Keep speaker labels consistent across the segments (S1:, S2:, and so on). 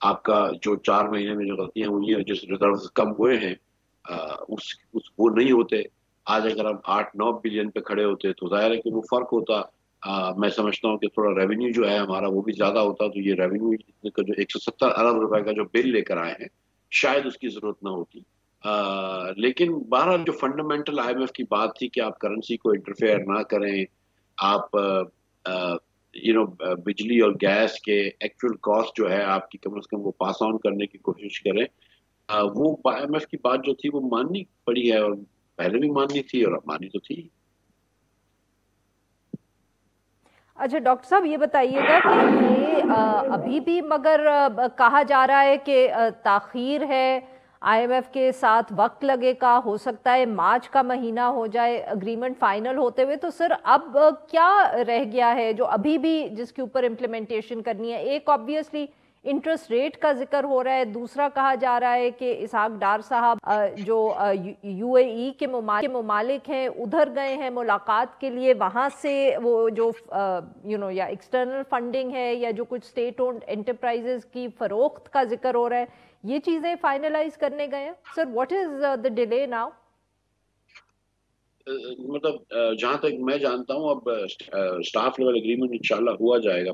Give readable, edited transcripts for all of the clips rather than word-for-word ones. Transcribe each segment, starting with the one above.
S1: آپ کا جو 4 مہینے میں جو غلطیاں ہوئی ہیں، جس ریزرو کم ہوئے ہیں وہ نہیں ہوتے. آج اگر ہم 8-9 بلین پہ کھڑے ہوتے تو ظاہر ہے کہ وہ فرق ہوتا. میں سمجھتا ہوں کہ تھوڑا ریونیو جو ہے ہمارا وہ بھی زیادہ ہوتا، تو یہ ریونیو جو 170 ارب روپے کا جو بل لے کر آئے ہیں شاید اس کی ضرورت نہ ہوتی. لیکن بہرحال جو فنڈامنٹل آئی ایم ایف کی بات تھی کہ آپ کرنسی کو انٹرفیئر نہ کریں، آپ بجلی اور گیس کے ایکچوئل کاسٹ جو ہے آپ کی کم از کم وہ پاس آن کرنے کی کوشش کریں. وہ آئی ایم ایف کی بات جو تھی وہ ماننی پڑی ہے، اور پہلے بھی ماننی تھی اور اب مانی تو تھی.
S2: اچھا ڈاکٹر صاحب یہ بتائیے گا کہ یہ ابھی بھی مگر کہا جا رہا ہے کہ تاخیر ہے، آئی ایم ایف کے ساتھ وقت لگے گا، ہو سکتا ہے مارچ کا مہینہ ہو جائے اگریمنٹ فائنل ہوتے ہوئے. تو سر اب کیا رہ گیا ہے جو ابھی بھی جس کے اوپر امپلیمنٹیشن کرنی ہے؟ ایک آبویسلی انٹرسٹ ریٹ کا ذکر ہو رہا ہے، دوسرا کہا جا رہا ہے کہ اسحاق ڈار صاحب جو یو اے ای کے ممالک ہیں ادھر گئے ہیں ملاقات کے لیے، وہاں سے وہ جو یا ایکسٹرنل فنڈنگ ہے یا جو کچھ اسٹیٹ اونڈ انٹرپرائزز کی فروخت کا ذکر ہو رہا ہے، یہ چیزیں فائنلائز کرنے گئے ہیں. Sir what is the delay now?
S1: مطلب جہاں تک میں جانتا ہوں اب اسٹاف لیول اگریمنٹ انشاءاللہ ہو جائے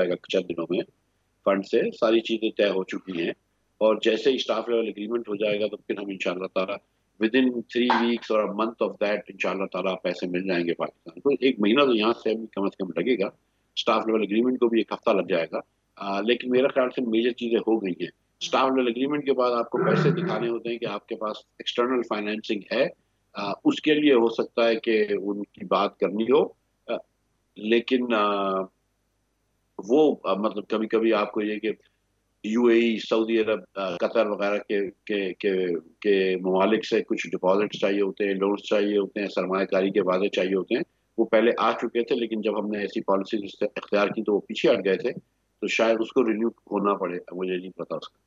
S1: گا چند دنوں میں. فنڈ سے ساری چیزیں طے ہو چکی ہیں، اور جیسے ہی اسٹاف لیول اگریمنٹ ہو جائے گا تو پھر ہم انشاءاللہ تعالیٰ ود ان 3 ویکس اور منتھ آف دیٹ انشاءاللہ تعالیٰ پیسے مل جائیں گے پاکستان کو. 1 مہینہ تو یہاں سے کم از کم لگے گا، اسٹاف لیول اگریمنٹ کو بھی 1 ہفتہ لگ جائے گا. لیکن میرے خیال سے میجر چیزیں ہو گئی ہیں. اسٹاف لیول اگریمنٹ کے بعد آپ کو پیسے دکھانے ہوتے ہیں کہ آپ کے پاس ایکسٹرنل فائنینسنگ ہے. اس کے لیے ہو سکتا ہے کہ ان کی بات کرنی ہو، لیکن وہ مطلب کبھی کبھی آپ کو یہ کہ یو اے ای، سعودی عرب، قطر وغیرہ کے ممالک سے کچھ ڈپازٹس چاہیے ہوتے ہیں، لونز چاہیے ہوتے ہیں، سرمایہ کاری کے وعدے چاہیے ہوتے ہیں. وہ پہلے آ چکے تھے، لیکن جب ہم نے ایسی پالیسیز اختیار کی تو وہ پیچھے ہٹ گئے تھے. تو شاید اس کو رینیو ہونا پڑے، مجھے نہیں پتا اس کا.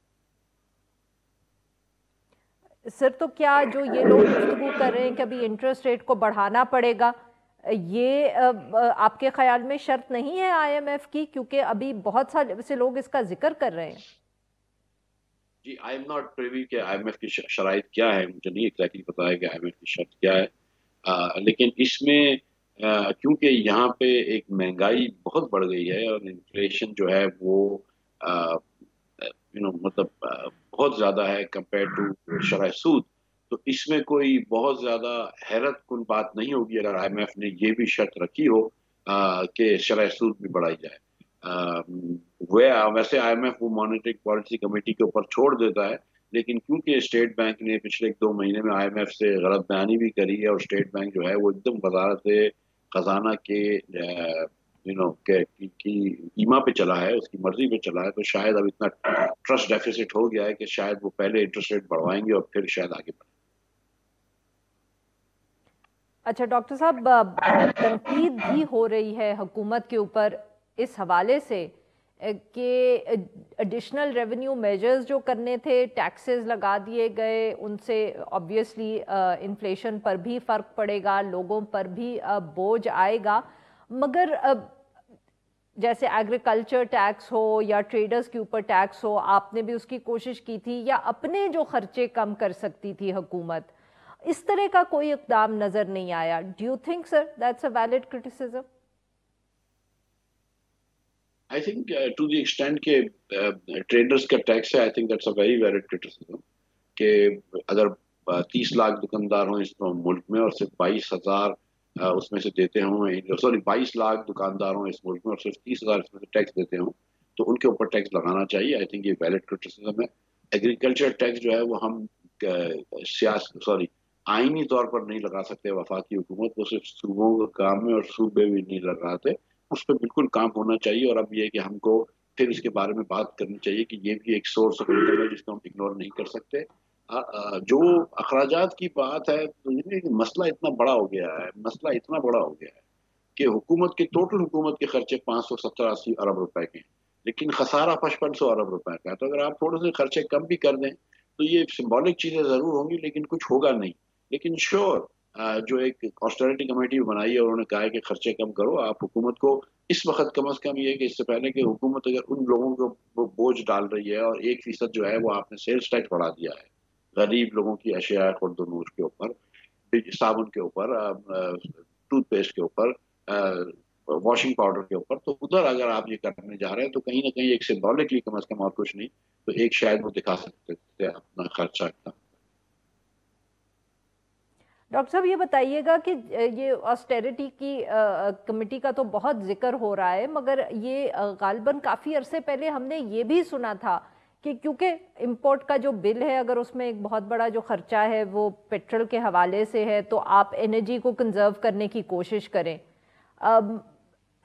S2: سر تو کیا جو یہ لوگ گفتگو کر رہے ہیں کہ ابھی انٹرسٹ ریٹ کو بڑھانا پڑے گا، یہ آپ کے خیال میں شرط نہیں ہے آئی ایم ایف کی؟ کیونکہ ابھی بہت سے لوگ اس کا ذکر کر رہے ہیں.
S1: جی آئی ایم ناٹ پریوی کہ آئی ایم ایف کی شرائط کیا ہے، مجھے نہیں ایگزیکٹلی پتا ہے کہ آئی ایم ایف کی شرط کیا ہے. لیکن اس میں کیونکہ یہاں پہ ایک مہنگائی بہت بڑھ گئی ہے اور انفلیشن جو ہے وہ مطلب بہت زیادہ ہے کمپیئر ٹو شرح سود. تو اس میں کوئی بہت زیادہ حیرت کن بات نہیں ہوگی اگر آئی ایم ایف نے یہ بھی شرط رکھی ہو کہ شرح سود بھی بڑھائی جائے. ویسے آئی ایم ایف وہ مانیٹری پالیسی کمیٹی کے اوپر چھوڑ دیتا ہے، لیکن کیونکہ اسٹیٹ بینک نے پچھلے 2 مہینے میں آئی ایم ایف سے غلط بیانی بھی کری ہے، اور اسٹیٹ بینک جو ہے وہ ایک دم وزارت خزانہ کے کی ایما پہ چلا ہے، اس کی مرضی پہ چلا ہے، تو شاید اب اتنا ٹرسٹ ڈیفیسٹ ہو گیا ہے کہ شاید وہ پہلے انٹرسٹ ریٹ بڑھوائیں گے اور پھر شاید آگے بڑھیں.
S2: اچھا ڈاکٹر صاحب، تنقید بھی ہو رہی ہے حکومت کے اوپر اس حوالے سے کہ ایڈیشنل ریونیو میجرز جو کرنے تھے، ٹیکسز لگا دیے گئے، ان سے آبویسلی انفلیشن پر بھی فرق پڑے گا، لوگوں پر بھی بوجھ آئے گا. مگر جیسے ایگریکلچر ٹیکس ہو یا ٹریڈرز کے اوپر ٹیکس ہو، آپ نے بھی اس کی کوشش کی تھی، یا اپنے جو خرچے کم کر سکتی تھی حکومت، اس طرح کا کوئی اقدام نظر نہیں آیا. Do you think sir that's a valid criticism?
S1: I think to the extent کہ ٹریڈرز کا ٹیکس ہے، I think that's a very valid criticism. کہ اگر 30 لاکھ دکاندار ہوں اس ملک میں اور صرف 22,000 اس میں سے دیتے ہوں، 22 لاکھ دکاندار ہوں اس ملک میں اور صرف 30,000 اس میں سے ٹیکس دیتے ہوں، تو ان کے اوپر ٹیکس لگانا چاہیے. آئی تھنک یہ ویلڈ کرٹیسزم ہے. ایگریکلچر ٹیکس جو ہے وہ ہم آئینی طور پر نہیں لگا سکتے وفاقی حکومت، وہ صرف صوبوں کا کام ہے اور صوبے بھی نہیں لگاتے. اس پہ بالکل کام ہونا چاہیے، اور اب یہ کہ ہم کو پھر اس کے بارے میں بات کرنی چاہیے کہ یہ بھی ایک سورس آف انکم ہے جس کو ہم اگنور نہیں کر سکتے. جو اخراجات کی بات ہے تو مسئلہ اتنا بڑا ہو گیا ہے کہ حکومت کے ٹوٹل حکومت کے خرچے 570-80 ارب روپے کے ہیں، لیکن خسارہ 5500 ارب روپے کا ہے. تو اگر آپ تھوڑے سے خرچے کم بھی کر دیں تو یہ سمبولک چیزیں ضرور ہوں گی، لیکن کچھ ہوگا نہیں. لیکن شور جو ایک آسٹریٹی کمیٹی بنائی ہے، انہوں نے کہا ہے کہ خرچے کم کرو. آپ حکومت کو اس وقت کم از کم یہ کہ اس سے پہلے کہ حکومت اگر ان لوگوں کو بوجھ ڈال رہی ہے، اور 1% جو ہے وہ آپ نے سیلز ٹیکس بڑھا دیا ہے غریب لوگوں کی اشیاء خرد و نوش کے اوپر، صابن کے اوپر، ٹوتھ پیسٹ کے اوپر، واشنگ پاؤڈر کے اوپر، تو ادھر اگر آپ یہ کرنے جا رہے ہیں تو کہیں نہ کہیں ایک سمبولکلی کم از کم اور کچھ نہیں تو ایک شاید وہ دکھا سکتے تھے اپنا خرچہ اتنا۔
S2: ڈاکٹر صاحب یہ بتائیے گا کہ یہ آسٹیریٹی کی کمیٹی کا تو بہت ذکر ہو رہا ہے، مگر یہ غالباً کافی عرصے پہلے ہم نے یہ بھی سنا تھا کہ کیونکہ امپورٹ کا جو بل ہے، اگر اس میں ایک بہت بڑا جو خرچہ ہے وہ پیٹرول کے حوالے سے ہے، تو آپ انرجی کو کنزرو کرنے کی کوشش کریں۔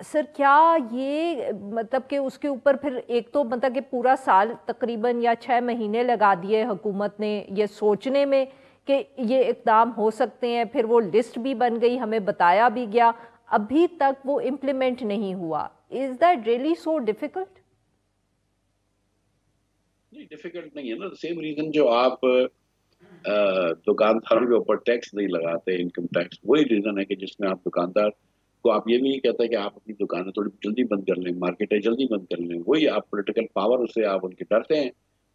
S2: سر کیا یہ مطلب کہ اس کے اوپر پھر ایک تو مطلب کہ پورا سال تقریباً یا 6 مہینے لگا دیے حکومت نے یہ سوچنے میں کہ یہ اقدام ہو سکتے ہیں، پھر وہ لسٹ بھی بن گئی، ہمیں بتایا بھی گیا، ابھی تک وہ امپلیمنٹ نہیں ہوا۔ Is that really so difficult?
S1: نہیں ڈیفیکلٹ نہیں ہے نا، سیم ریزن جو آپ دکانداروں کے اوپر ٹیکس نہیں لگاتے، انکم ٹیکس، وہی ریزن ہے کہ جس میں آپ دکاندار کو آپ یہ بھی نہیں کہتے کہ آپ اپنی دکانیں تھوڑی جلدی بند کر لیں، مارکیٹیں جلدی بند کر لیں، وہی آپ پولیٹیکل پاور سے آپ ان کے ڈرتے ہیں،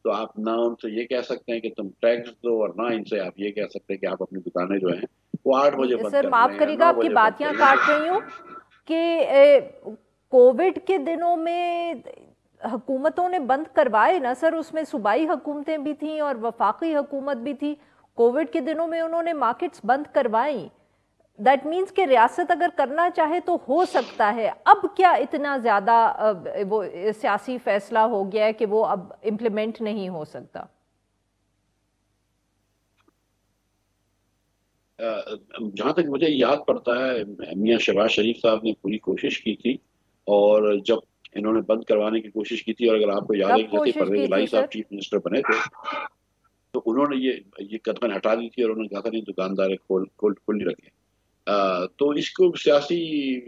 S1: تو آپ نہ ان سے یہ کہہ سکتے ہیں کہ تم ٹیکس دو، اور نہ ان سے آپ یہ کہہ سکتے ہیں کہ آپ اپنی دکانیں جو ہیں وہ 8 بجے بند
S2: سر
S1: کر
S2: معاف
S1: لیں یا
S2: کریے گا،
S1: 9
S2: آپ کی
S1: بجے بند
S2: باتیاں
S1: کر لیں۔
S2: کاٹ رہی ہوں کہ کووڈ کے دنوں میں حکومتوں نے بند کروائے نا سر، اس میں صوبائی حکومتیں بھی تھیں اور وفاقی حکومت بھی تھی، کووڈ کے دنوں میں انہوں نے مارکیٹس بند کروائیں، دیٹ مینس کہ ریاست اگر کرنا چاہے تو ہو سکتا ہے۔ اب کیا اتنا زیادہ وہ سیاسی فیصلہ ہو گیا ہے کہ وہ اب امپلیمنٹ نہیں ہو سکتا؟
S1: جہاں تک مجھے یاد پڑتا ہے میاں شہباز شریف صاحب نے پوری کوشش کی تھی، اور جب انہوں نے بند کروانے کی کوشش کی تھی، اور اگر آپ کو یاد ہے
S2: کب
S1: کہ جیسے
S2: کوشش
S1: پرویز
S2: کی تھی
S1: الہی
S2: سر؟
S1: صاحب چیف منسٹر بنے تھے تو انہوں نے یہ قدمیں ہٹا دی تھی، اور انہوں نے کہا تھا نہیں دکاندار کھلی رکھیں، تو اس کو سیاسی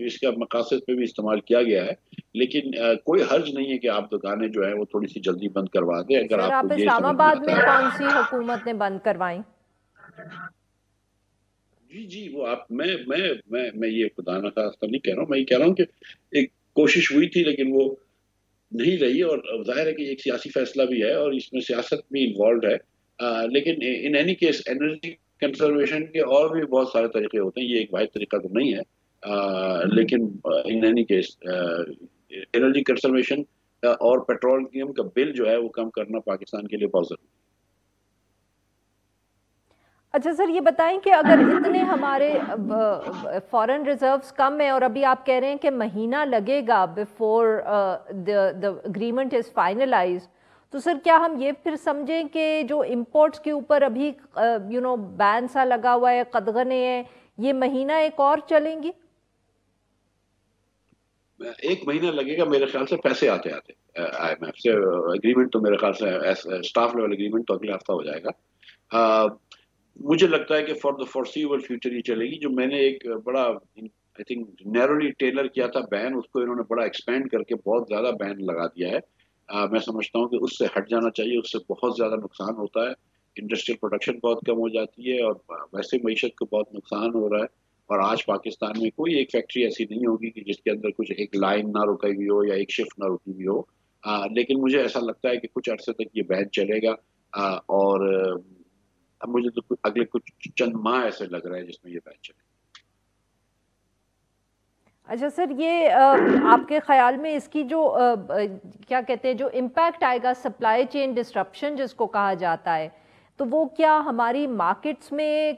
S1: اس کا مقاصد پہ بھی استعمال کیا گیا ہے، لیکن کوئی حرج نہیں ہے کہ آپ دکانیں جو ہیں وہ تھوڑی سی جلدی بند کروا دیں اگر
S2: سر
S1: آپ کو
S2: آپ
S1: یہ
S2: اسلام
S1: سمجھ میں
S2: آباد
S1: آتا
S2: میں
S1: ہے۔
S2: کون سی حکومت نے بند کروائیں؟
S1: جی وہ آپ میں یہ خدا نخواستہ نہیں کہہ رہا ہوں، میں یہ کہہ رہا ہوں کہ ایک کوشش ہوئی تھی لیکن وہ نہیں رہی، اور ظاہر ہے کہ ایک سیاسی فیصلہ بھی ہے اور اس میں سیاست بھی انوالوڈ ہے، لیکن in any case energy conservation کے اور بھی بہت سارے طریقے ہوتے ہیں، یہ ایک واحد طریقہ تو نہیں ہے، لیکن in any case energy conservation اور پیٹرولیم کا بل جو ہے وہ کم کرنا پاکستان کے لیے بہت ضروری ہے۔
S2: اچھا سر یہ بتائیں کہ اگر اتنے ہمارے فورن ریزروز کم ہیں، اور ابھی آپ کہہ رہے ہیں کہ مہینہ لگے گا before the agreement is finalized، تو سر کیا ہم یہ پھر سمجھیں کہ جو امپورٹس کے اوپر ابھی بین سا لگا ہوا ہے، قدغنیں ہیں، یہ مہینہ ایک اور چلیں گی؟
S1: ایک مہینہ لگے گا میرے خیال سے، پیسے آتے آتے آئی ایم ایف سے اگریمنٹ، تو میرے خیال سے اسٹاف لیول اگریمنٹ تو اگلے ہفتہ ہو جائے گا۔ مجھے لگتا ہے کہ فار دا فورسیبل فیوچر یہ چلے گی، جو میں نے ایک بڑا آئی تھنک نیرولی ٹیلر کیا تھا بین، اس کو انہوں نے بڑا ایکسپینڈ کر کے بہت زیادہ بین لگا دیا ہے، میں سمجھتا ہوں کہ اس سے ہٹ جانا چاہیے، اس سے بہت زیادہ نقصان ہوتا ہے، انڈسٹریل پروڈکشن بہت کم ہو جاتی ہے، اور ویسے معیشت کو بہت نقصان ہو رہا ہے، اور آج پاکستان میں کوئی ایک فیکٹری ایسی نہیں ہوگی کہ جس کے اندر کچھ ایک لائن نہ رکی ہوئی ہو یا ایک شفٹ نہ رکی ہوئی ہو، لیکن مجھے ایسا لگتا ہے کہ کچھ عرصے تک یہ بین چلے گا، اور اب مجھے تو اگلے کچھ چند ماہ ایسے لگ رہے ہیں جس میں یہ بین چلے گا۔
S2: اچھا سر یہ آپ کے خیال میں اس کی جو کیا کہتے ہیں جو امپیکٹ آئے گا سپلائی چین ڈسٹرپشن جس کو کہا جاتا ہے، تو وہ کیا ہماری مارکیٹس میں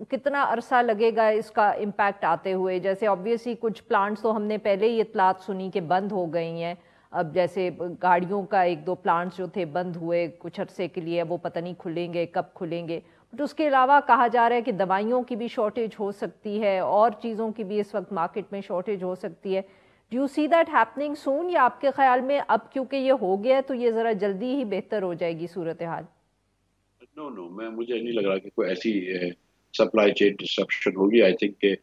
S2: کتنا عرصہ لگے گا اس کا امپیکٹ آتے ہوئے؟ جیسے آبویسلی کچھ پلانٹس تو ہم نے پہلے ہی اطلاعات سنی کہ بند ہو گئی ہیں، اب جیسے گاڑیوں کا 1-2 پلانٹس جو تھے بند ہوئے کچھ عرصے کے لیے، وہ پتہ نہیں کھلیں گے کب کھلیں گے، بٹ اس کے علاوہ کہا جا رہا ہے کہ دوائیوں کی بھی شارٹیج ہو سکتی ہے اور چیزوں کی بھی اس وقت مارکیٹ میں شارٹیج ہو سکتی ہے۔ Do you see that happening soon, یا آپ کے خیال میں اب کیونکہ یہ ہو گیا ہے تو یہ ذرا جلدی ہی بہتر ہو جائے گی صورتحال؟
S1: نو مجھے نہیں لگ رہا کہ کوئی ایسی سپلائی چین ڈسٹرپشن ہوگی، آئی تھنک کہ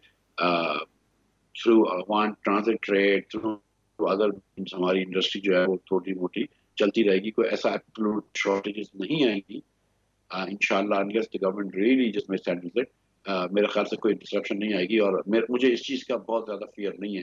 S1: تھرو وان ٹرانزٹ ٹریڈ، تھرو ادر ہماری انڈسٹری جو ہے وہ تھوڑی موٹی چلتی رہے گی، کوئی ایسا ایبسولوٹ شارٹیجز نہیں آئیں گی انشاءاللہ، unless the government really just mishandles it، میرے خیال سے کوئی ڈسرپشن نہیں آئے گی، اور مجھے اس چیز کا بہت زیادہ فیئر نہیں ہے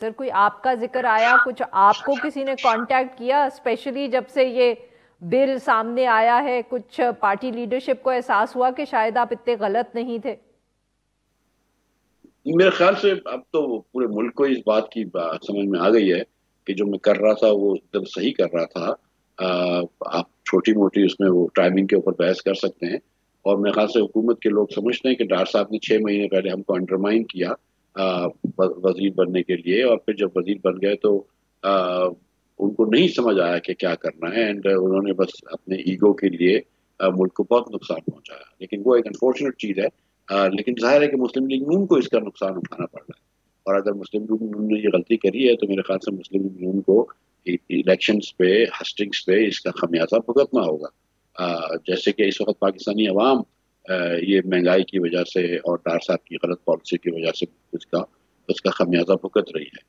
S2: سر کوئی آپ کا ذکر آیا، کچھ آپ کو کسی نے کانٹیکٹ کیا اسپیشلی جب سے یہ بل سامنے آیا ہے؟ کچھ پارٹی لیڈرشپ کو احساس ہوا کہ شاید آپ اتنے غلط نہیں تھے؟
S1: میرے خیال سے اب تو پورے ملک کو اس بات کی سمجھ میں آ گئی ہے کہ جو میں کر رہا تھا وہ ایک دم صحیح کر رہا تھا. آپ چھوٹی موٹی اس میں وہ ٹائمنگ کے اوپر بحث کر سکتے ہیں، اور میرے خیال سے حکومت کے لوگ سمجھتے ہیں کہ ڈار صاحب نے 6 مہینے پہلے ہم کو انڈرمائن کیا وزیر بننے کے لیے، اور پھر جب وزیر بن گئے تو ان کو نہیں سمجھ آیا کہ کیا کرنا ہے، اینڈ انہوں نے بس اپنے ایگو کے لیے ملک کو بہت نقصان پہنچایا. لیکن وہ ایک انفارچونیٹ چیز ہے. لیکن ظاہر ہے کہ مسلم لیگ نون کو اس کا نقصان اٹھانا پڑ رہا ہے، اور اگر مسلم لیگ نون نے یہ غلطی کری ہے تو میرے خیال سے مسلم لیگ نون کو الیکشنز پہ، ہسٹنگز پہ اس کا خمیازہ بھگتنا ہوگا. جیسے کہ اس وقت پاکستانی عوام یہ مہنگائی کی وجہ سے اور ڈار صاحب کی غلط پالیسی کی وجہ سے اس کا خمیازہ بھگت رہی ہے.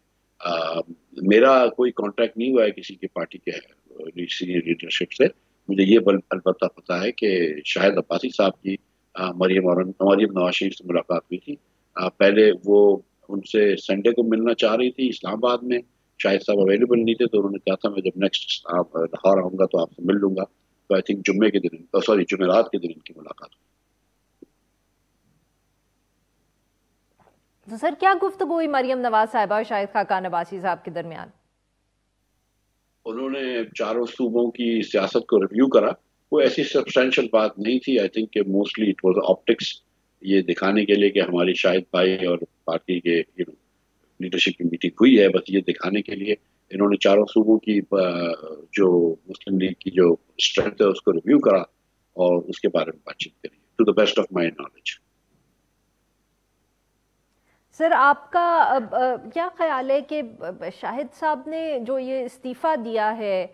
S1: میرا کوئی کانٹیکٹ نہیں ہوا ہے کسی کی پارٹی کے سینئر لیڈرشپ سے. مجھے یہ البتہ پتا ہے کہ شاہد عباسی صاحب کی مریم نواز شریف سے ملاقات ہوئی تھی. پہلے وہ ان سے سنڈے کو ملنا چاہ رہی تھی اسلام آباد میں، شاہد صاحب اویلیبل نہیں تھے، تو انہوں نے کہا تھا میں جب نیکسٹ لاہور آؤں گا تو آپ سے مل لوں گا. تو آئی تھنک جمعرات کے دن ان کی ملاقات ہوئی.
S2: تو سر کیا گفتگو ہوئی مریم نواز صاحبہ اور شاہد خاقان عباسی صاحب کے درمیان؟
S1: انہوں نے چاروں صوبوں کی سیاست کو ریویو کرا. کوئی ایسی سبسٹینشیل بات نہیں تھی. آئی تھنک کہ موسٹلی اٹ واز آپٹکس، یہ دکھانے کے لیے کہ ہماری شاہد بھائی اور پارٹی کے لیڈرشپ کی میٹنگ ہوئی ہے، بس یہ دکھانے کے لیے انہوں نے چاروں صوبوں کی جو مسلم لیگ کی جو اسٹرینتھ ہے اس کو ریویو کرا اور اس کے بارے میں بات چیت کری to the best of my knowledge.
S2: Sir آپ کا کیا خیال ہے کہ شاہد صاحب نے جو یہ استعفیٰ دیا ہے،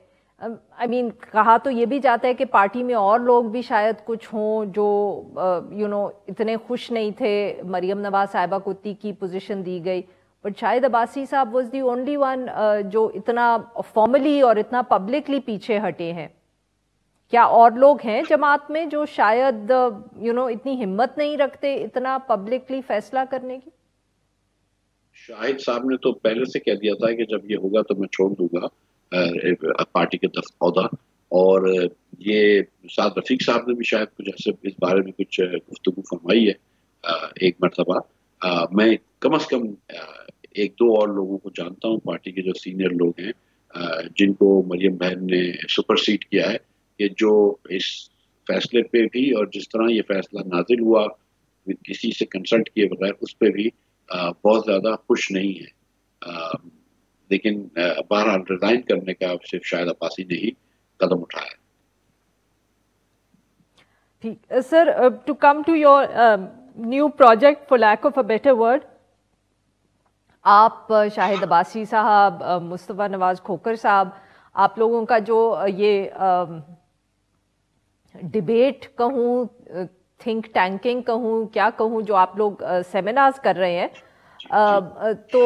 S2: کہا تو یہ بھی جاتا ہے کہ پارٹی میں اور لوگ بھی شاید کچھ ہوں جو اتنے خوش نہیں تھے مریم نواز صاحبہ کو اتنی کی پوزیشن دی گئی، بٹ شاہد عباسی صاحب واز دی اونلی ون جو اتنا فارملی اور اتنا پبلکلی پیچھے ہٹے ہیں. کیا اور لوگ ہیں جماعت میں جو شاید اتنی ہمت نہیں رکھتے اتنا پبلکلی فیصلہ کرنے کی؟
S1: شاہد صاحب نے تو پہلے سے کہہ دیا تھا کہ جب یہ ہوگا تو میں چھوڑ دوں گا پارٹی کے عہدہ، اور یہ سعد رفیق صاحب نے بھی شاید کچھ ایسے اس بارے میں کچھ گفتگو فرمائی ہے ایک مرتبہ. میں کم از کم ایک دو اور لوگوں کو جانتا ہوں پارٹی کے جو سینئر لوگ ہیں جن کو مریم بہن نے سپر سیڈ کیا ہے، کہ جو اس فیصلے پہ بھی اور جس طرح یہ فیصلہ نازل ہوا کسی سے کنسلٹ کیے بغیر اس پہ بھی بہت زیادہ خوش نہیں ہے. لیکن بہرحال ریزائن کرنے کا صرف شاہد عباسی نے ہی قدم اٹھایا.
S2: ٹھیک sir, to come to your new project for lack of a better word, آپ شاہد عباسی صاحب، مصطفیٰ نواز کھوکھر صاحب، آپ لوگوں کا جو یہ ڈیبیٹ کہوں، تھنک ٹینکنگ کہوں، کیا کہوں، جو آپ لوگ سیمینارز کر رہے ہیں، تو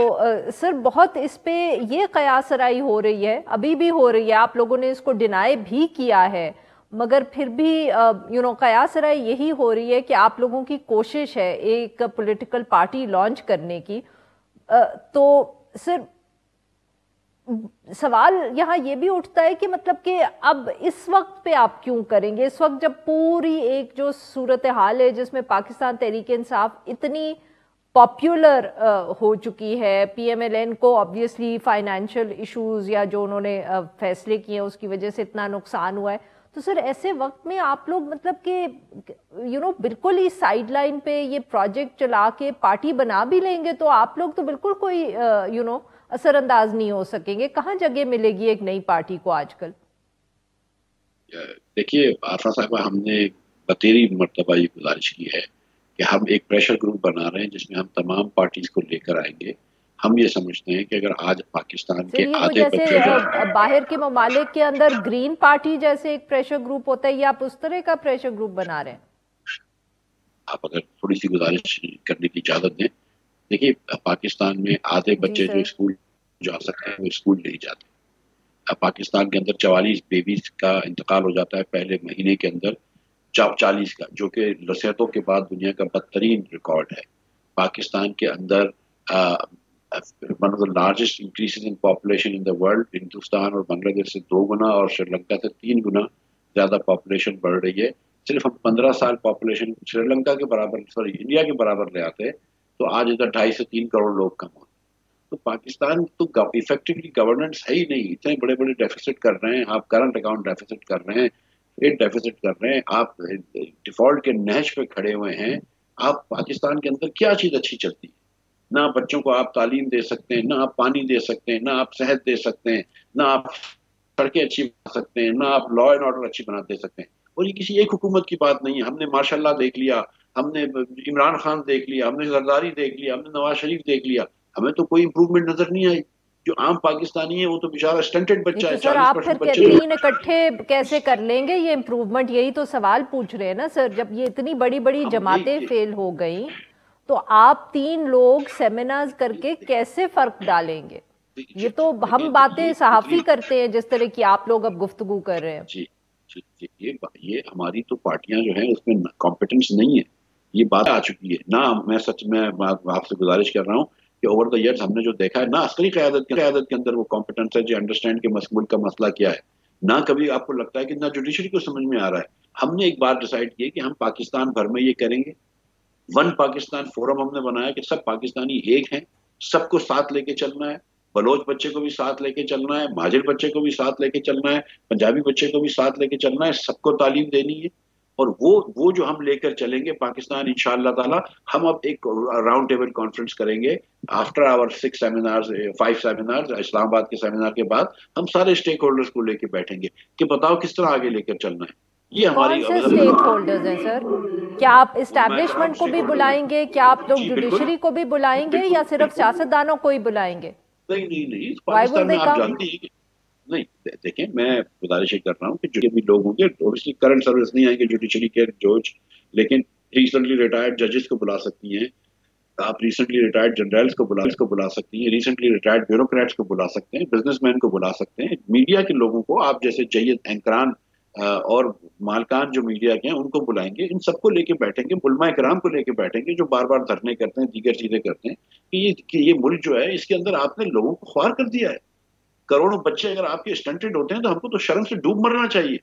S2: سر بہت اس پہ یہ قیاس آرائی ہو رہی ہے، ابھی بھی ہو رہی ہے، آپ لوگوں نے اس کو ڈینائی بھی کیا ہے، مگر پھر بھی قیاس آرائی یہی ہو رہی ہے کہ آپ لوگوں کی کوشش ہے ایک پولیٹیکل پارٹی لانچ کرنے کی. تو سر سوال یہاں یہ بھی اٹھتا ہے کہ مطلب کہ اب اس وقت پہ آپ کیوں کریں گے، اس وقت جب پوری ایک جو صورتحال ہے جس میں پاکستان تحریک انصاف اتنی پاپولر ہو چکی ہے، پی ایم ایل این کو آبویسلی فائنینشیل ایشوز یا جو انہوں نے فیصلے کیے ہیں اس کی وجہ سے اتنا نقصان ہوا ہے. تو سر ایسے وقت میں آپ لوگ مطلب کہ بالکل ہی سائیڈ لائن پہ یہ پروجیکٹ چلا کے پارٹی بنا بھی لیں گے تو آپ لوگ تو بالکل کوئی اثر انداز نہیں ہو سکیں گے. کہاں جگہ ملے گی ایک نئی پارٹی کو آج کل؟
S1: دیکھیے آفرا صاحبہ، ہم نے بتیری مرتبہ یہ گزارش کی ہے کہ ہم ایک پریشر گروپ بنا رہے ہیں جس میں ہم تمام پارٹیز کو لے کر آئیں گے. ہم یہ سمجھتے ہیں کہ اگر آج پاکستان کے آدھے
S2: جیسے باہر کے ممالک کے اندر گرین پارٹی جیسے ایک پریشر گروپ ہوتا ہے، یا آپ اس طرح کا پریشر گروپ بنا رہے ہیں؟
S1: آپ اگر تھوڑی سی گزارش کرنے کی اجازت دیں. دیکھیے پاکستان میں آدھے بچے جو اسکول جا سکتے ہیں وہ اسکول نہیں جاتے. پاکستان کے اندر 44 بیبیز کا انتقال ہو جاتا ہے پہلے مہینے کے اندر، 40 کا، جو کہ لسیتوں کے بعد دنیا کا بدترین ریکارڈ ہے. پاکستان کے اندر one of the largest increase in population in the world. Hindustan اور بنگلہ دیش سے 2 گنا اور سری لنکا سے 3 گنا زیادہ پاپولیشن بڑھ رہی ہے. صرف ہم 15 سال پاپولیشن سری لنکا کے برابر انڈیا کے برابر لے آتے تو آج ادھر 2.5 سے 3 کروڑ لوگ کم ہوتے. تو پاکستان تو افیکٹولی گورننس ہے ہی نہیں. اتنے بڑے بڑے ڈیفیسٹ کر رہے ہیں آپ, کرنٹ اکاؤنٹ ڈیفیسٹ کر رہے ہیں, ٹریڈ ڈیفیسٹ کر رہے ہیں آپ, ڈیفالٹ کے نہج پہ کھڑے ہوئے ہیں آپ. پاکستان کے اندر کیا چیز اچھی چلتی ہے؟ نہ بچوں کو آپ تعلیم دے سکتے ہیں, نہ آپ پانی دے سکتے ہیں, نہ آپ صحت دے سکتے ہیں, نہ آپ سڑکیں اچھی بنا سکتے ہیں, نہ آپ لا اینڈ آرڈر اچھی بنا دے سکتے ہیں. اور یہ کسی ایک حکومت کی بات نہیں ہے. ہم نے ماشاء اللہ دیکھ لیا, ہم نے عمران خان دیکھ لیا, ہم نے زرداری دیکھ لیا, ہم نے نواز شریف دیکھ لیا, ہمیں تو کوئی امپروومنٹ نظر نہیں آئی. جو عام پاکستانی ہے وہ تو بیچارہ اسٹنٹڈ بچہ ہے.
S2: سر آپ پھر 3 اکٹھے کیسے کر لیں گے یہ امپروومنٹ؟ یہی تو سوال پوچھ رہے ہیں نا سر. جب یہ اتنی بڑی بڑی جماعتیں فیل ہو گئیں تو آپ 3 لوگ سیمینارز کر کے کیسے فرق ڈالیں گے؟ یہ تو ہم باتیں صحافی کرتے ہیں جس طرح کی آپ لوگ اب گفتگو کر رہے ہیں.
S1: جی یہ ہماری تو پارٹیاں جو ہیں اس میں کمپیٹنس نہیں ہے. یہ بات آ چکی ہے نا. میں سچ میں آپ سے گزارش کر رہا ہوں کہ اوور دا ایئرز ہم نے جو دیکھا ہے, نہ عسکری قیادت کے اندر وہ کمپیٹنس ہے جو انڈرسٹینڈ کہ ملک کا مسئلہ کیا ہے, نہ کبھی آپ کو لگتا ہے کہ نہ جوڈیشری کو سمجھ میں آ رہا ہے. ہم نے ایک بار ڈیسائیڈ کیا کہ ہم پاکستان بھر میں یہ کریں گے. ون پاکستان فورم ہم نے بنایا کہ سب پاکستانی ایک ہیں, سب کو ساتھ لے کے چلنا ہے. بلوچ بچے کو بھی ساتھ لے کے چلنا ہے, مہاجر بچے کو بھی ساتھ لے کے چلنا ہے, پنجابی بچے کو بھی ساتھ لے کے چلنا ہے, سب کو تعلیم دینی ہے. اور وہ جو ہم لے کر چلیں گے پاکستان انشاءاللہ تعالی. ہم اب ایک راؤنڈ ٹیبل کانفرنس کریں گے آفٹر آور 6 سیمینارز 5 سیمینارز. اسلام آباد کے سیمینار کے بعد ہم سارے اسٹیک ہولڈرز کو لے کے بیٹھیں گے کہ بتاؤ کس طرح آگے لے کر چلنا ہے. یہ ہماری
S2: کون سے اسٹیک ہولڈرز ہیں سر؟ کیا آپ اسٹیبلشمنٹ کو بھی بلائیں گے؟ کیا آپ لوگ جوڈیشری کو بھی بلائیں گے یا صرف سیاستدانوں کو ہی بلائیں گے؟
S1: نہیں پاکستان میں آپ جانتے ہیں کہ نہیں. دیکھیں میں گزارش یہ کر رہا ہوں کہ جو بھی لوگ ہوں گے اوبیسلی کرنٹ سروس نہیں آئیں گے جوڈیشری کے جج, لیکن ریسنٹلی ریٹائرڈ ججز کو بلا سکتی ہیں آپ, ریسنٹلی ریٹائرڈ جنرلز کو بلا سکتی ہیں, ریسنٹلی ریٹائرڈ بیوروکریٹس کو بلا سکتے ہیں, بزنس مین کو بلا سکتے ہیں, میڈیا کے لوگوں کو آپ جیسے جید اینکران اور مالکان جو میڈیا کے ہیں ان کو بلائیں گے. ان سب کو لے کے بیٹھیں گے, علماء کرام کو لے کے بیٹھیں گے جو بار بار دھرنے کرتے ہیں, دیگر چیزیں کرتے ہیں کہ یہ ملک جو ہے اس کے اندر آپ نے لوگوں کو خوار کر دیا ہے. کروڑوں بچے اگر آپ کے اسٹنٹڈ ہوتے ہیں تو ہم کو تو شرم سے ڈوب مرنا چاہیے.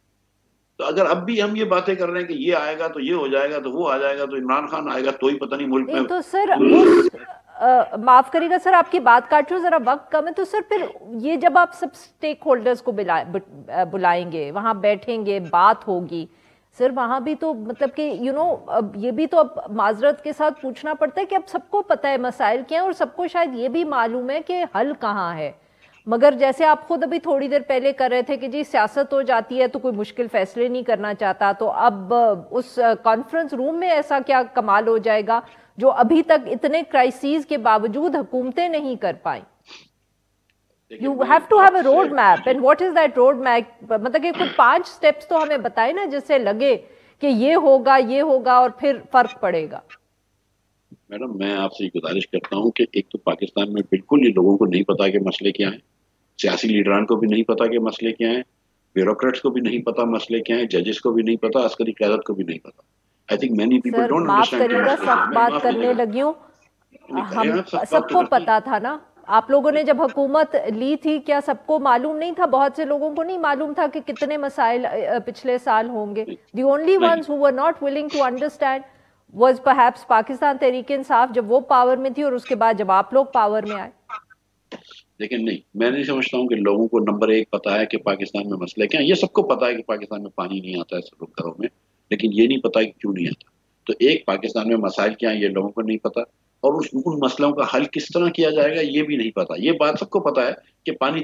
S1: تو اگر اب بھی ہم یہ باتیں کر رہے ہیں کہ یہ آئے گا تو یہ ہو جائے گا تو وہ آ جائے گا تو عمران خان آئے گا تو ہی پتہ نہیں ملک میں.
S2: تو سر معاف کریے گا سر آپ کی بات کاٹ رہی ہوں, ذرا وقت کم ہے. تو سر پھر یہ جب آپ سب اسٹیک ہولڈرز کو بلائیں گے, وہاں بیٹھیں گے, بات ہوگی, سر وہاں بھی تو مطلب کہ یہ بھی تو اب معذرت کے ساتھ پوچھنا پڑتا ہے کہ اب سب کو پتہ ہے مسائل کیا ہیں اور سب کو شاید یہ بھی معلوم ہے کہ حل کہاں ہے. مگر جیسے آپ خود ابھی تھوڑی دیر پہلے کر رہے تھے کہ جی سیاست ہو جاتی ہے تو کوئی مشکل فیصلے نہیں کرنا چاہتا, تو اب اس کانفرنس روم میں ایسا کیا کمال ہو جائے گا جو ابھی تک اتنے کرائسیز کے باوجود حکومتیں نہیں کر پائیں؟ You have to have a road map, and what is that road map? مطلب کہ کچھ 5 سٹیپس تو ہمیں بتائیں نا جس سے لگے کہ یہ ہوگا اور پھر فرق پڑے گا.
S1: میڈم میں آپ سے گزارش کرتا ہوں کہ ایک تو پاکستان میں بالکل یہ لوگوں کو نہیں پتا کہ مسئلے کیا ہیں, سیاسی لیڈران کو بھی نہیں پتا کہ مسئلے کیا ہیں, بیوروکریٹس کو بھی نہیں پتا مسئلے کیا ہیں, ججز کو بھی نہیں پتا, عسکری قیادت کو بھی نہیں پتا. I think many people don't understand.
S2: سر معاف کریے گا, سخت بات کرنے لگی ہوں. ہم سب کو پتا تھا نا, آپ لوگوں نے جب حکومت لی تھی کیا سب کو معلوم نہیں تھا؟ بہت سے لوگوں کو نہیں معلوم تھا کہ کتنے مسائل پچھلے سال ہوں گے. The only ones who were not willing to understand was perhaps Pakistan Tehreek Insaf جب وہ پاور میں تھی اور اس کے بعد جب آپ لوگ پاور میں آئے.
S1: لیکن نہیں, میں نہیں سمجھتا ہوں کہ لوگوں کو نمبر 1 پتا ہے کہ پاکستان میں مسئلے کیا ہیں. یہ سب کو پتا ہے کہ پاکستان میں پانی نہیں آتا ہے سب گھروں میں, لیکن یہ نہیں پتا کہ کیوں نہیں آتا. تو ایک پاکستان میں مسائل کیا ہیں یہ لوگوں کو نہیں پتا, اور ان مسئلوں کا حل کس طرح کیا جائے گا یہ بھی نہیں پتا. یہ بات سب کو پتا ہے کہ پانی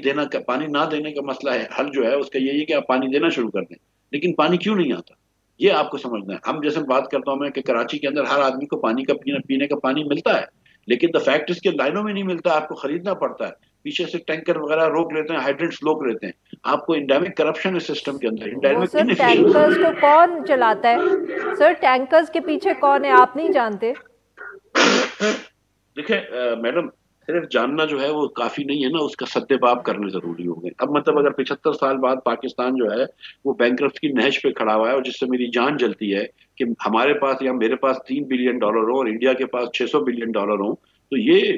S1: نہ دینے کا مسئلہ ہے, حل جو ہے اس کا یہی ہے کہ آپ پانی دینا شروع کر دیں, لیکن پانی کیوں نہیں آتا یہ آپ کو سمجھنا ہے. ہم جیسے بات کرتا ہوں میں کہ کراچی کے اندر ہر آدمی کو پانی کا پینے کا پانی ملتا ہے, لیکن دا فیکٹ اس کے لائنوں میں نہیں ملتا, آپ کو خریدنا پڑتا ہے, پیچھے سے ٹینکر وغیرہ روک لیتے ہیں, ہائیڈرنٹس روک لیتے ہیں. آپ کو انڈیمک کرپشن ہے سسٹم کے اندر.
S2: سر ٹینکرز کو کون چلاتا ہے؟ سر ٹینکرز کے پیچھے کون ہے آپ نہیں جانتے؟
S1: دیکھیں میڈم, صرف جاننا جو ہے وہ کافی نہیں ہے نا, اس کا سد باب کرنے ضروری ہو گئے. اب مطلب اگر 75 سال بعد پاکستان جو ہے وہ بینکرپٹ کی نہج پہ کھڑا ہوا ہے, اور جس سے میری جان جلتی ہے کہ ہمارے پاس یا میرے پاس $3 بلین ہو اور انڈیا کے پاس $600 بلین ہو, تو یہ